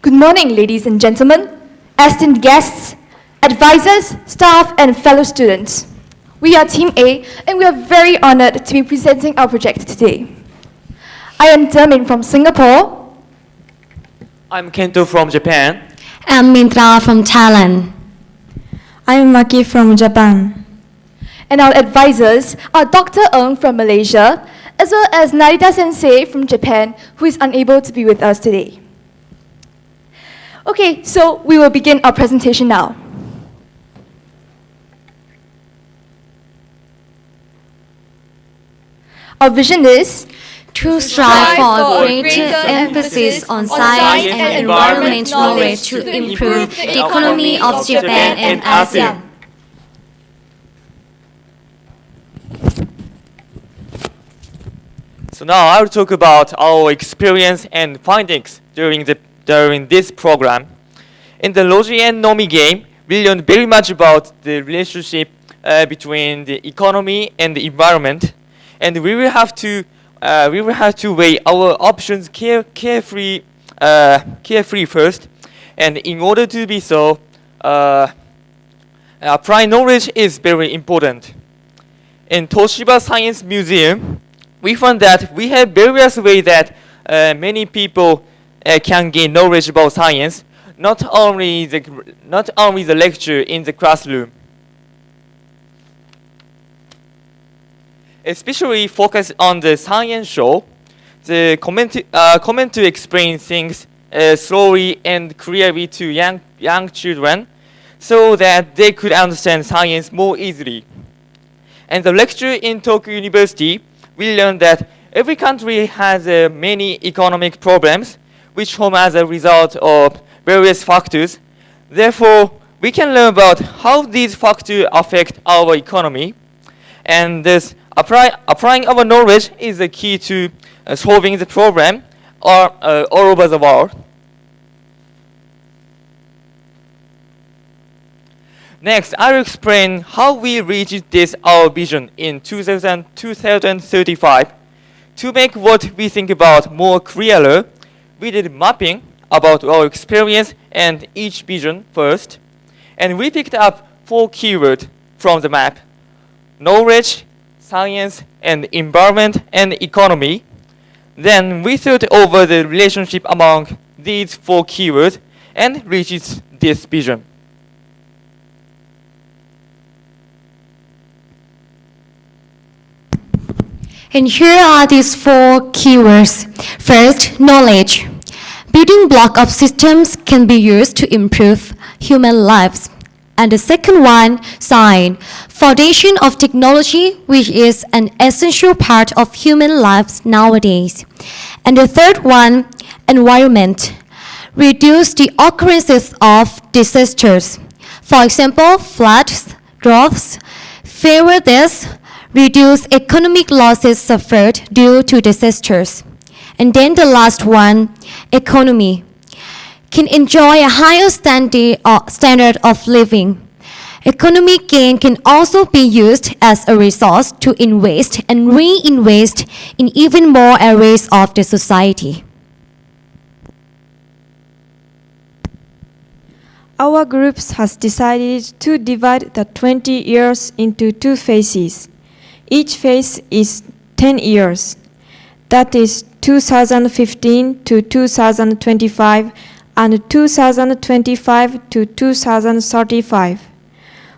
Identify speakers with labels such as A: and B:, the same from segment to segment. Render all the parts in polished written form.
A: Good morning, ladies and gentlemen, esteemed guests, advisors, staff, and fellow students. We are Team A, and we are very honored to be presenting our project today. I am Dermin from Singapore.
B: I'm Kento from Japan.
C: I'm Mintra from Thailand.
D: I'm Maki from Japan.
A: And our advisors are Dr. Ng from Malaysia, as well as Narita Sensei from Japan, who is unable to be with us today. Okay, so we will begin our presentation now. Our vision is
C: To strive for a greater emphasis on science and environment knowledge to improve the economy of Japan and ASEAN.
B: So now I will talk about our experience and findings during this program. In the Logi and Nomi game, we learned very much about the relationship between the economy and the environment, and we will have to weigh our options carefully first. And in order to be so, applying knowledge is very important. In Toshiba Science Museum, we found that we have various ways that many people can gain knowledge about science, not only the lecture in the classroom. Especially focus on the science show, the comment to explain things slowly and clearly to young children, so that they could understand science more easily. And the lecture in Tokyo University, we learned that every country has many economic problems, which come as a result of various factors. Therefore, we can learn about how these factors affect our economy, and this applying our knowledge is the key to solving the problem all over the world. Next, I will explain how we reached this our vision in 2035. To make what we think about more clearer, we did mapping about our experience and each vision first, and we picked up 4 keywords from the map: knowledge, science, and environment and economy. Then we thought over the relationship among these 4 keywords and reached this vision.
C: And here are these 4 keywords. First, knowledge. Building block of systems can be used to improve human lives. And the second one, science, foundation of technology, which is an essential part of human lives nowadays. And the third one, environment, reduce the occurrences of disasters. For example, floods, droughts, fire deaths, reduce economic losses suffered due to disasters. And then the last one, economy, can enjoy a higher standard of living. Economic gain can also be used as a resource to invest and reinvest in even more areas of the society.
D: Our group has decided to divide the 20 years into 2 phases. Each phase is 10 years. That is 2015 to 2025 and 2025 to 2035.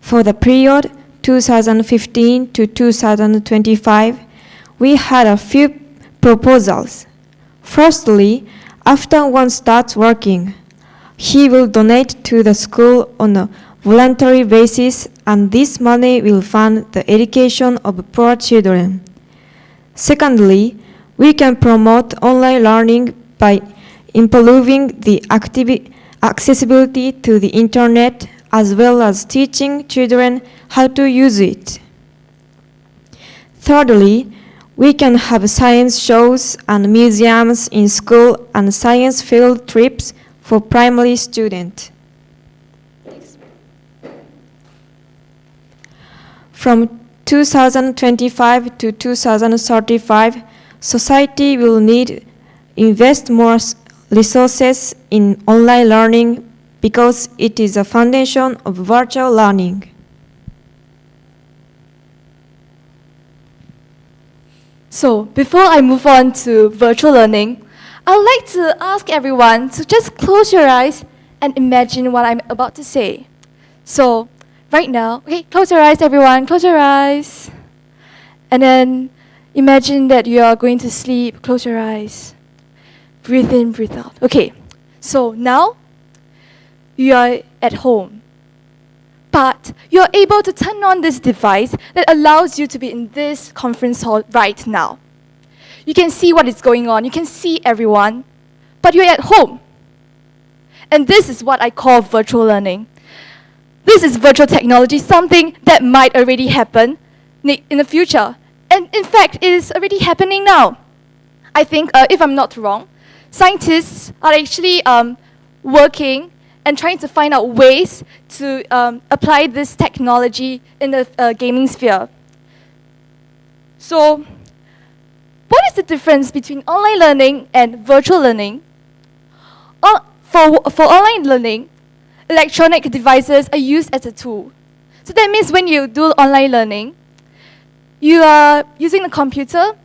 D: For the period 2015 to 2025, we had a few proposals. Firstly, after one starts working, he will donate to the school on a voluntary basis, and this money will fund the education of poor children. Secondly, we can promote online learning by improving the accessibility to the internet, as well as teaching children how to use it. Thirdly, we can have science shows and museums in school and science field trips for primary students. From 2025 to 2035, society will need invest more resources in online learning because it is a foundation of virtual learning.
A: So, before I move on to virtual learning, I would like to ask everyone to just close your eyes and imagine what I'm about to say. So, right now, okay, close your eyes, everyone, close your eyes. And then imagine that you are going to sleep, close your eyes. Breathe in, breathe out. Okay, so now you are at home. But you're able to turn on this device that allows you to be in this conference hall right now. You can see what is going on, you can see everyone, but you're at home. And this is what I call virtual learning. This is virtual technology, something that might already happen in the future. And in fact, it is already happening now. I think, if I'm not wrong, scientists are actually working and trying to find out ways to apply this technology in the gaming sphere. So, what is the difference between online learning and virtual learning? For online learning, electronic devices are used as a tool. So that means when you do online learning, you are using the computer,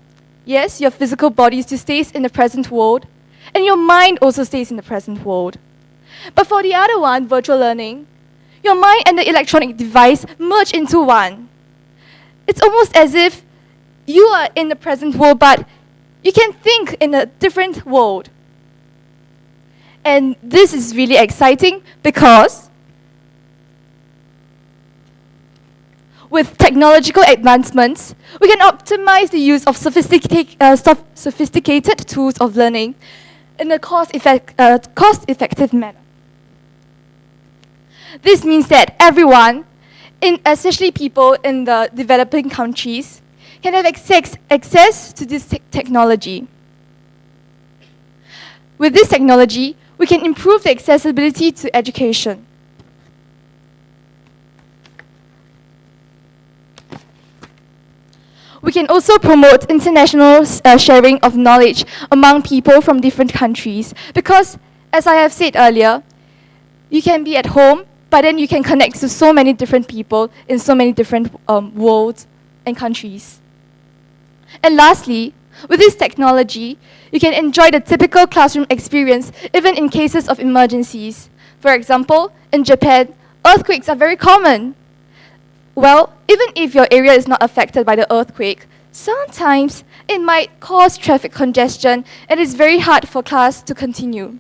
A: yes, your physical body still stays in the present world, and your mind also stays in the present world. But for the other one, virtual learning, your mind and the electronic device merge into one. It's almost as if you are in the present world, but you can think in a different world. And this is really exciting because with technological advancements, we can optimize the use of sophisticated tools of learning in a cost-effective manner. This means that everyone, especially people in the developing countries, can have access to this technology. With this technology, we can improve the accessibility to education. We can also promote international sharing of knowledge among people from different countries because, as I have said earlier, you can be at home, but then you can connect to so many different people in so many different worlds and countries. And lastly, with this technology, you can enjoy the typical classroom experience even in cases of emergencies. For example, in Japan, earthquakes are very common. Well, even if your area is not affected by the earthquake, sometimes it might cause traffic congestion and it's very hard for class to continue.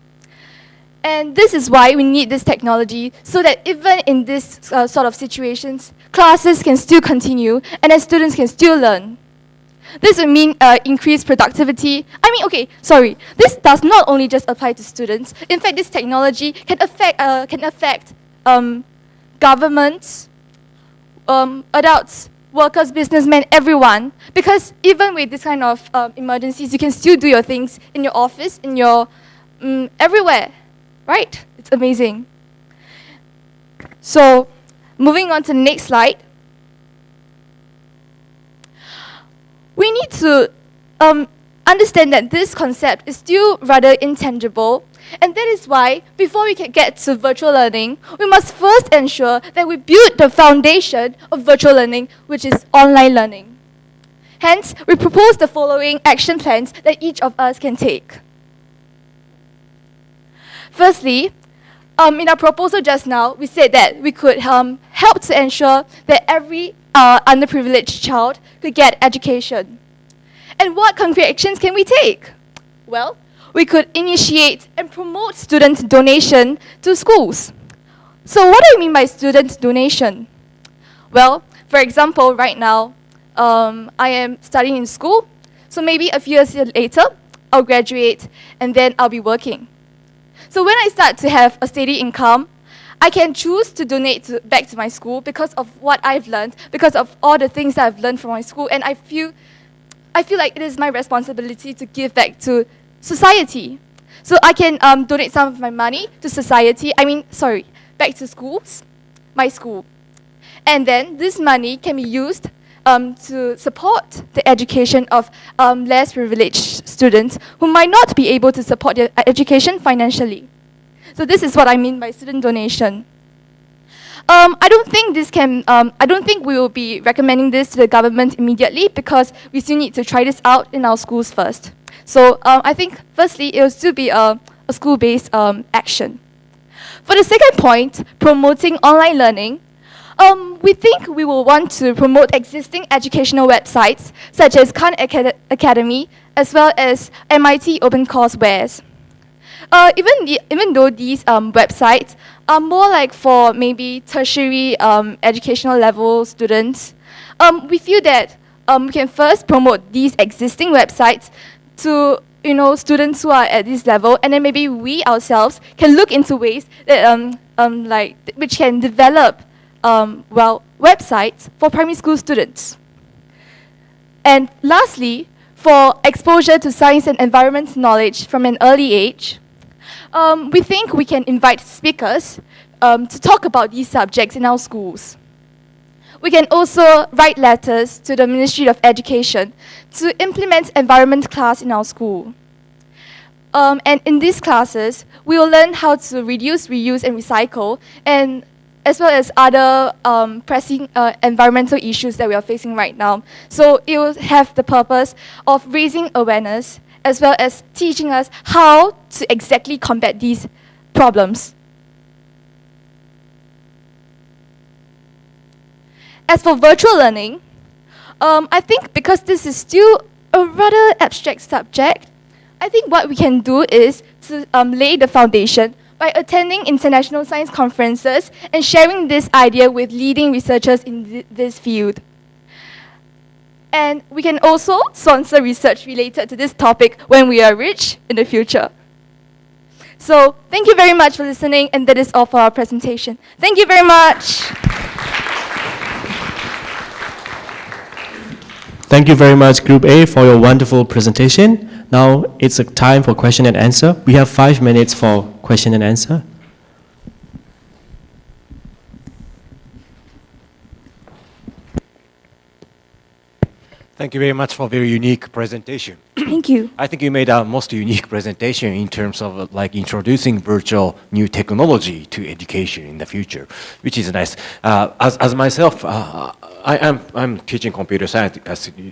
A: And this is why we need this technology so that even in this sort of situations, classes can still continue and then students can still learn. This would mean increased productivity. This does not only just apply to students. In fact, this technology can affect governments, adults, workers, businessmen, everyone. Because even with this kind of emergencies, you can still do your things in your office, in your everywhere, right? It's amazing. So, moving on to the next slide. We need to understand that this concept is still rather intangible, and that is why, before we can get to virtual learning, we must first ensure that we build the foundation of virtual learning, which is online learning. Hence, we propose the following action plans that each of us can take. Firstly, in our proposal just now, we said that we could help to ensure that every underprivileged child could get education. And what concrete actions can we take? Well, we could initiate and promote student donation to schools. So what do I mean by student donation? Well, for example, right now, I am studying in school, so maybe a few years later, I'll graduate and then I'll be working. So when I start to have a steady income, I can choose to donate back to my school because of what I've learned, because of all the things that I've learned from my school, and I feel like it is my responsibility to give back to society. So I can donate some of my money to society, back to schools, my school. And then this money can be used to support the education of less privileged students who might not be able to support their education financially. So this is what I mean by student donation. I don't think we will be recommending this to the government immediately because we still need to try this out in our schools first. So I think firstly it will still be a school-based action. For the second point, promoting online learning, we think we will want to promote existing educational websites such as Khan Academy as well as MIT OpenCoursewares. Even though these websites are more like for maybe tertiary educational level students, we feel that we can first promote these existing websites to students who are at this level, and then maybe we ourselves can look into ways that which can develop websites for primary school students. And lastly, for exposure to science and environment knowledge from an early age, we think we can invite speakers to talk about these subjects in our schools. We can also write letters to the Ministry of Education to implement environment class in our school. And in these classes, we will learn how to reduce, reuse, and recycle, and as well as other pressing environmental issues that we are facing right now. So it will have the purpose of raising awareness as well as teaching us how to exactly combat these problems. As for virtual learning, I think because this is still a rather abstract subject, I think what we can do is to lay the foundation by attending international science conferences and sharing this idea with leading researchers in this field. And we can also sponsor research related to this topic when we are rich in the future. So thank you very much for listening, and that is all for our presentation. Thank you very much.
E: Thank you very much, Group A, for your wonderful presentation. Now it's a time for question and answer. We have 5 minutes for question and answer.
F: Thank you very much for a very unique presentation.
A: Thank you.
F: I think you made a most unique presentation in terms of like introducing virtual new technology to education in the future, which is nice. As myself, I'm teaching computer science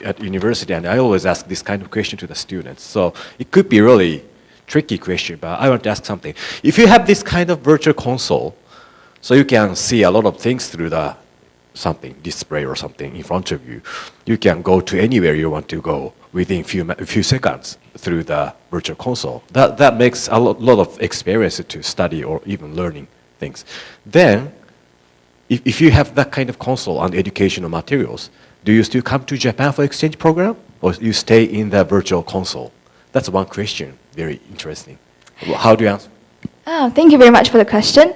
F: at university, and I always ask this kind of question to the students. So it could be really tricky question, but I want to ask something. If you have this kind of virtual console, so you can see a lot of things through the something, display or something in front of you, you can go to anywhere you want to go within a few seconds through the virtual console. That makes a lot of experience to study or even learning things. Then, if you have that kind of console and educational materials, do you still come to Japan for exchange program, or you stay in the virtual console? That's one question, very interesting. How do you answer?
A: Oh, thank you very much for the question.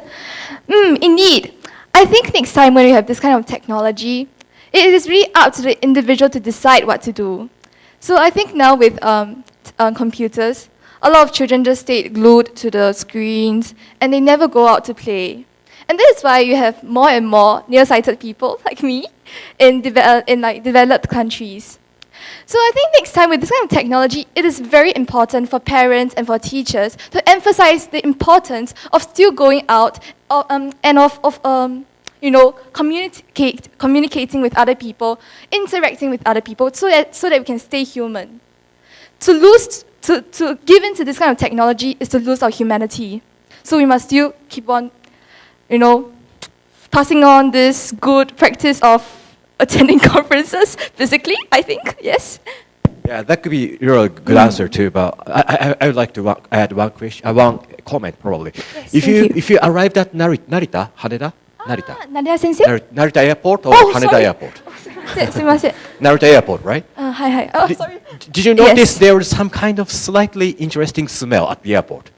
A: Indeed. I think next time when we have this kind of technology, it is really up to the individual to decide what to do. So I think now with computers, a lot of children just stay glued to the screens and they never go out to play. And that is why you have more and more nearsighted people like me in developed countries. So I think next time with this kind of technology, it is very important for parents and for teachers to emphasize the importance of still going out and of communicating with other people, interacting with other people, so that we can stay human. To give into this kind of technology is to lose our humanity. So we must still keep on, passing on this good practice of attending conferences physically, I think, yes.
F: Yeah, that could be a good answer too, but I would like to add one question, one comment probably.
A: Yes,
F: If you arrived at Narita, Haneda, Narita.
A: Narita sensei?
F: Narita Airport or Haneda
A: sorry.
F: Airport?
A: Sumimasen.
F: Narita Airport, right?
A: Hi. Oh, sorry.
F: Did you notice
A: Yes.
F: there was some kind of slightly interesting smell at the airport?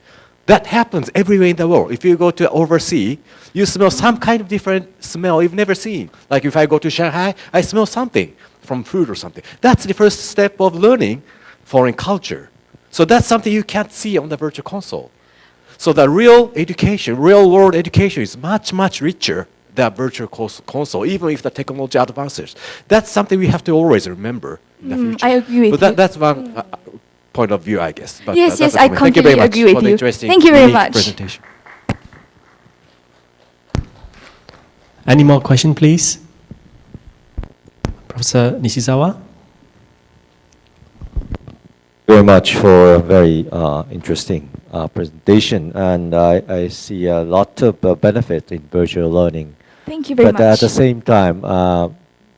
F: That happens everywhere in the world. If you go to overseas, you smell some kind of different smell you've never seen. Like if I go to Shanghai, I smell something from food or something. That's the first step of learning foreign culture. So that's something you can't see on the virtual console. So the real education, real world education is much, much richer the virtual console, even if the technology advances. That's something we have to always remember in the future.
A: I agree with
F: but
A: you.
F: That's one point of view, I guess. But,
A: Yes,
F: that's
A: yes,
F: a
A: I
F: comment. Thank you very
A: completely
F: much
A: agree with
F: for the
A: you.
F: interesting,
A: Thank you very
F: unique
A: much.
F: presentation.
E: Any more question, please? Professor Nishizawa?
G: Very much for a very interesting presentation, and I see a lot of benefit in virtual learning.
A: Thank you very
G: But at
A: much.
G: the same time,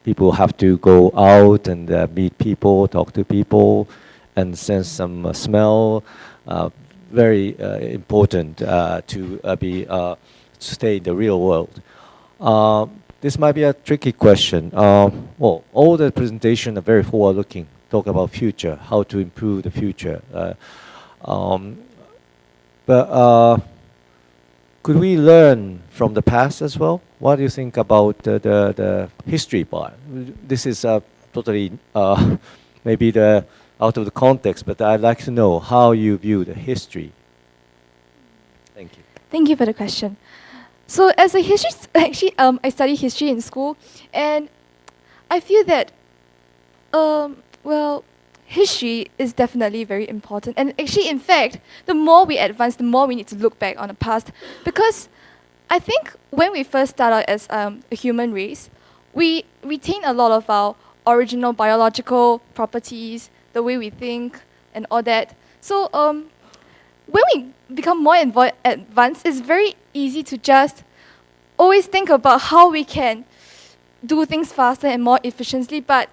G: people have to go out and meet people, talk to people, and sense some smell. Very important to stay in the real world. This might be a tricky question. Well, all the presentations are very forward-looking, talk about future, how to improve the future. But could we learn from the past as well? What do you think about the history part? This is totally maybe out of the context, but I'd like to know how you view the history. Thank you.
A: Thank you for the question. So as a history, actually, I study history in school, and I feel that, well, history is definitely very important. And actually, in fact, the more we advance, the more we need to look back on the past, because I think when we first start out as a human race, we retain a lot of our original biological properties, the way we think, and all that. So when we become more advanced, it's very easy to just always think about how we can do things faster and more efficiently, but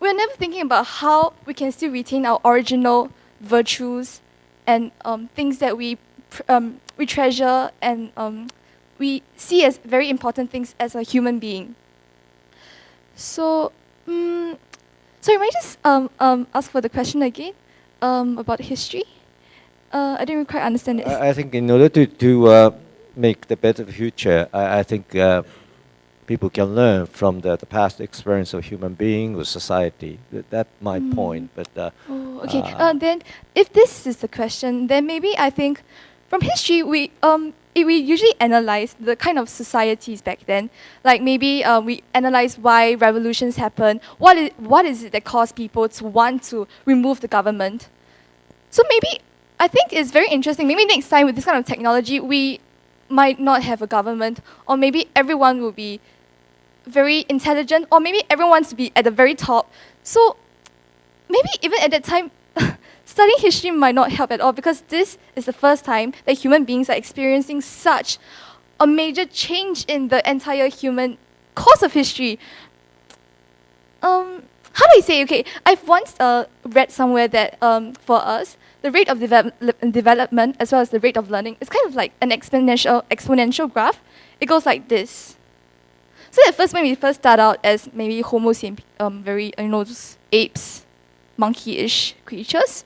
A: we're never thinking about how we can still retain our original virtues and things that we treasure and we see as very important things as a human being. So, sorry, may I just ask for the question again about history? I didn't quite understand it.
G: I think in order to make the better future, I think people can learn from the past experience of human being or society. That's my point. But
A: Oh, okay. Then, if this is the question, then maybe I think from history we usually analyze the kind of societies back then. Like maybe we analyze why revolutions happen. What is it that caused people to want to remove the government? So maybe I think it's very interesting. Maybe next time with this kind of technology, we might not have a government, or maybe everyone will be very intelligent, or maybe everyone wants to be at the very top. So maybe even at that time, studying history might not help at all, because this is the first time that human beings are experiencing such a major change in the entire human course of history. How do I say? Okay, I've once read somewhere that for us, the rate of development as well as the rate of learning is kind of like an exponential graph. It goes like this. So at first, when we first start out as maybe Homo sapiens, very just apes, monkey-ish creatures,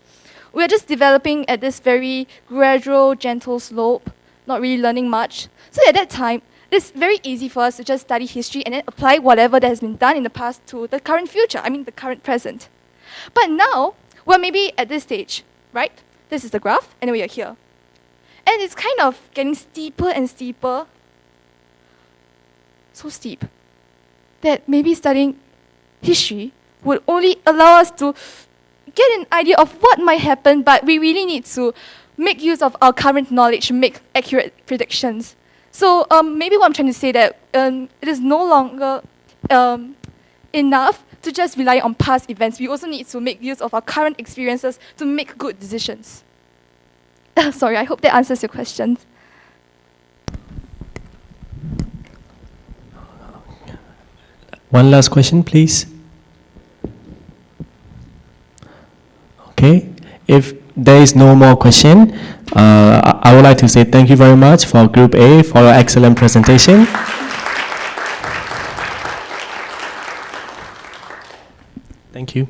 A: we are just developing at this very gradual, gentle slope, not really learning much. So at that time, it's very easy for us to just study history and then apply whatever that has been done in the past to the current future, the current present. But now, we're maybe at this stage, right? This is the graph, and then we are here. And it's kind of getting steeper and steeper, so steep, that maybe studying history would only allow us to get an idea of what might happen, but we really need to make use of our current knowledge to make accurate predictions. So maybe what I'm trying to say that it is no longer enough to just rely on past events. We also need to make use of our current experiences to make good decisions. Sorry, I hope that answers your questions.
E: One last question, please. Okay. If there is no more question, I would like to say thank you very much for Group A for your excellent presentation. Thank you.